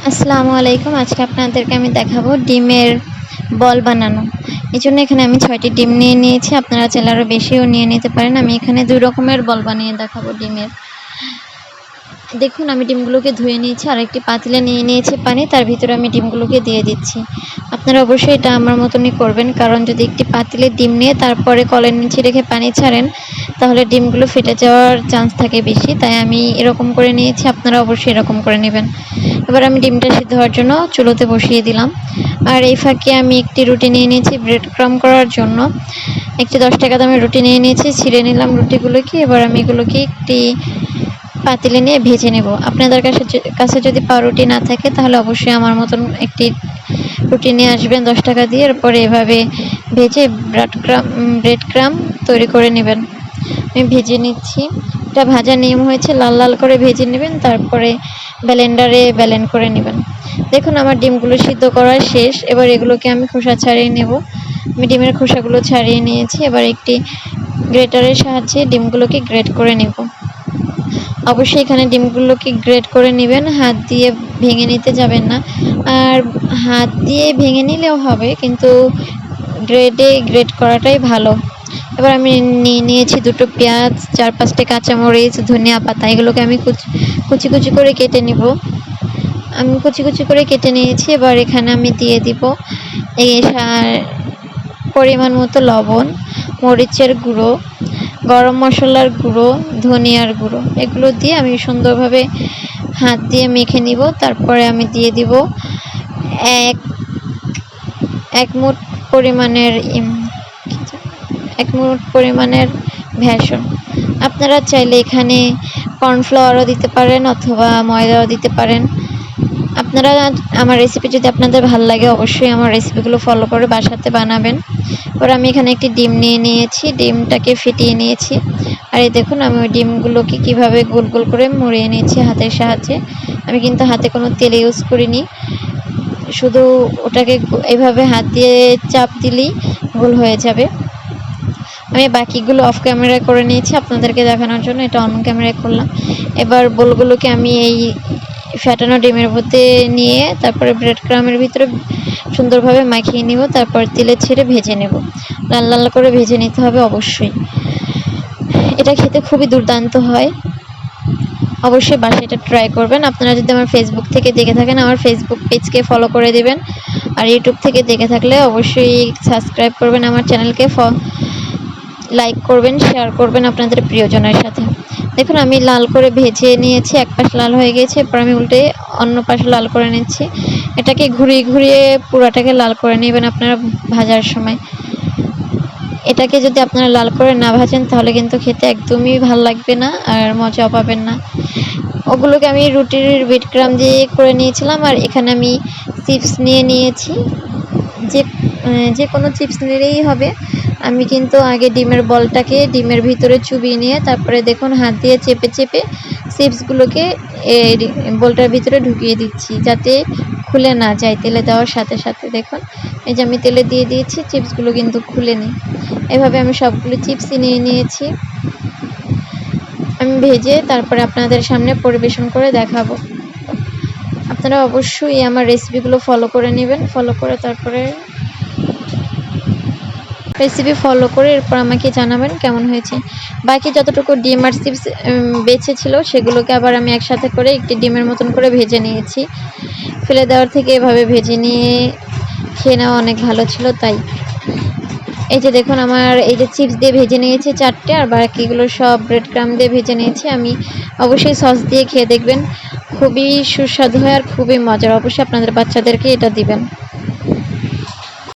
আসসালামু আলাইকুম। আজকে আপনাদেরকে আমি দেখাবো ডিমের বল বানানো। এজন্য এখানে আমি ৬টি ডিম নিয়ে নিয়েছি। আপনারা চাইলে আরও বেশিও নিয়ে নিতে পারেন। আমি এখানে ২ রকমের বল বানিয়ে দেখাবো ডিমের। দেখুন আমি ডিমগুলোকে ধুয়ে নিয়েছি আর একটি পাতিলে নিয়ে নিয়েছি পানি, তার ভিতরে আমি ডিমগুলোকে দিয়ে দিচ্ছি। আপনারা অবশ্যই এটা আমার মতনই করবেন, কারণ যদি একটি পাতিলে ডিম নিয়ে তারপরে কলের নিচে রেখে পানি ছাড়েন তাহলে ডিমগুলো ফেটে যাওয়ার চান্স থাকে বেশি, তাই আমি এরকম করে নিয়েছি। আপনারা অবশ্যই এরকম করে নেবেন। এবার আমি ডিমটা সিদ্ধ হওয়ার জন্য চুলোতে বসিয়ে দিলাম। আর এই ফাঁকে আমি একটি রুটি নিয়ে নিয়েছি ব্রেড ক্রাম করার জন্য। একটি 10 টাকা দামের রুটি নিয়ে নিয়েছি, ছিঁড়ে নিলাম রুটিগুলোকে। এবার আমি এগুলোকে একটি পাতিলে নিয়ে ভেজে নেব। আপনাদের কাছে যদি পাউরুটি না থাকে তাহলে অবশ্যই আমার মতন একটি রুটি নিয়ে আসবেন 10 টাকা দিয়ে। এরপরে এভাবে ভেজে ব্রেড ক্রাম তৈরি করে নেবেন। আমি ভেজে নিচ্ছি। এটা ভাজার নিয়ম হয়েছে লাল লাল করে ভেজে নেবেন, তারপরে ব্লেন্ডারে ব্লেন্ড করে নেবেন। দেখুন আমার ডিমগুলো সিদ্ধ করা শেষ। এবার এগুলোকে আমি খোসা ছাড়িয়ে নেব। আমি ডিমের খোসাগুলো ছাড়িয়ে নিয়েছি। এবার একটি গ্রেটারের সাহায্যে ডিমগুলোকে গ্রেট করে নেব। অবশ্যই এখানে ডিমগুলোকে গ্রেট করে নেবেন, হাত দিয়ে ভেঙে নিতে যাবেন না। আর হাত দিয়ে ভেঙে নিলেও হবে, কিন্তু গ্রেট করাটাই ভালো। এবার আমি নিয়ে নিয়েছি 2টো পেঁয়াজ, 4-5টা কাঁচামরিচ, ধনিয়া পাতা। এগুলোকে আমি কুচি কুচি করে কেটে নিব। আমি কুচি কুচি করে কেটে নিয়েছি। এবার এখানে আমি দিয়ে দিব এই পরিমাণ মতো লবণ, মরিচের গুঁড়ো, গরম মশলার গুঁড়ো, ধনিয়ার গুঁড়ো। এগুলো দিয়ে আমি সুন্দরভাবে হাত দিয়ে মেখে নিব। তারপরে আমি দিয়ে দিব এক মুঠ পরিমাণের ভেষন। আপনারা চাইলে এখানে কর্নফ্লাওয়ারও দিতে পারেন অথবা ময়দাও দিতে পারেন। আপনারা আমার রেসিপি যদি আপনাদের ভালো লাগে অবশ্যই আমার রেসিপিগুলো ফলো করে বাসাতে বানাবেন। এবার আমি এখানে একটি ডিম নিয়ে নিয়েছি, ডিমটাকে ফেটিয়ে নিয়েছি। আর এই দেখুন আমি ওই ডিমগুলোকে কীভাবে গোল গোল করে মুড়িয়ে নিয়েছি হাতের সাহায্যে। আমি কিন্তু হাতে কোনো তেল ইউজ করিনি, শুধু ওটাকে এইভাবে হাত দিয়ে চাপ দিলেই গোল হয়ে যাবে। আমি বাকিগুলো অফ ক্যামেরায় করে নিয়েছি আপনাদেরকে দেখানোর জন্য, এটা অন ক্যামেরায় করলাম। এবার বলগুলোকে আমি এই ফ্যাটানো ডিমের মধ্যে নিয়ে তারপরে ব্রেড ক্রামের ভিতরে সুন্দরভাবে মাখিয়ে নিব। তারপর তেলে ছেড়ে ভেজে নেব। লাল লাল করে ভেজে নিতে হবে অবশ্যই। এটা খেতে খুবই দুর্দান্ত হয়। অবশ্যই বাসায় এটা ট্রাই করবেন। আপনারা যদি আমার ফেসবুক থেকে দেখে থাকেন আমার ফেসবুক পেজকে ফলো করে দেবেন। আর ইউটিউব থেকে দেখে থাকলে অবশ্যই সাবস্ক্রাইব করবেন আমার চ্যানেলকে, লাইক করবেন, শেয়ার করবেন আপনাদের প্রিয়জনের সাথে। দেখুন আমি লাল করে ভেজে নিয়েছি, এক পাশ লাল হয়ে গেছে। এরপর আমি উল্টে অন্য পাশে লাল করে নিচ্ছি। এটাকে ঘুরিয়ে ঘুরিয়ে পুরাটাকে লাল করে নেবেন আপনারা ভাজার সময়। এটাকে যদি আপনারা লাল করে না ভাজেন তাহলে কিন্তু খেতে একদমই ভালো লাগবে না আর মজাও পাবেন না। ওগুলোকে আমি রুটির ব্রেড ক্রাম দিয়ে করে নিয়েছিলাম। আর এখানে আমি চিপস নিয়ে নিয়েছি, যে কোনো চিপস নিলেই হবে। আমি কিন্তু আগে ডিমের বলটাকে ডিমের ভিতরে চুবিয়ে নিয়ে তারপরে দেখুন হাত দিয়ে চেপে চেপে চিপসগুলোকে এই বলটার ভিতরে ঢুকিয়ে দিচ্ছি, যাতে খুলে না যায় তেলে দেওয়ার সাথে সাথে। দেখুন এই যে আমি তেলে দিয়ে দিয়েছি, চিপসগুলো কিন্তু খুলেনি। এভাবে আমি সবগুলো চিপসই নিয়ে নিয়েছি। আমি ভেজে তারপরে আপনাদের সামনে পরিবেশন করে দেখাবো। আপনারা অবশ্যই আমার রেসিপিগুলো ফলো করে নেবেন, ফলো করে তারপরে এরপর আমাকে জানাবেন কেমন হয়েছে। বাকি যতটুকু ডিম আর চিপস বেঁচে ছিল সেগুলোকে আবার আমি একসাথে করে একটি ডিমের মতন করে ভেজে নিয়েছি। ফেলে দেওয়ার থেকে এভাবে ভেজে নিয়ে খেয়ে নেওয়া অনেক ভালো ছিল। তাই এই যে দেখুন আমার এই যে চিপস দিয়ে ভেজে নিয়েছি 4টে, আর বাকিগুলো সব ব্রেড ক্রাম দিয়ে ভেজে নিয়েছি। আমি অবশ্যই সস দিয়ে খেয়ে দেখবেন, খুবই সুস্বাদু হয় আর খুবই মজার। অবশ্যই আপনাদের বাচ্চাদেরকে এটা দিবেন।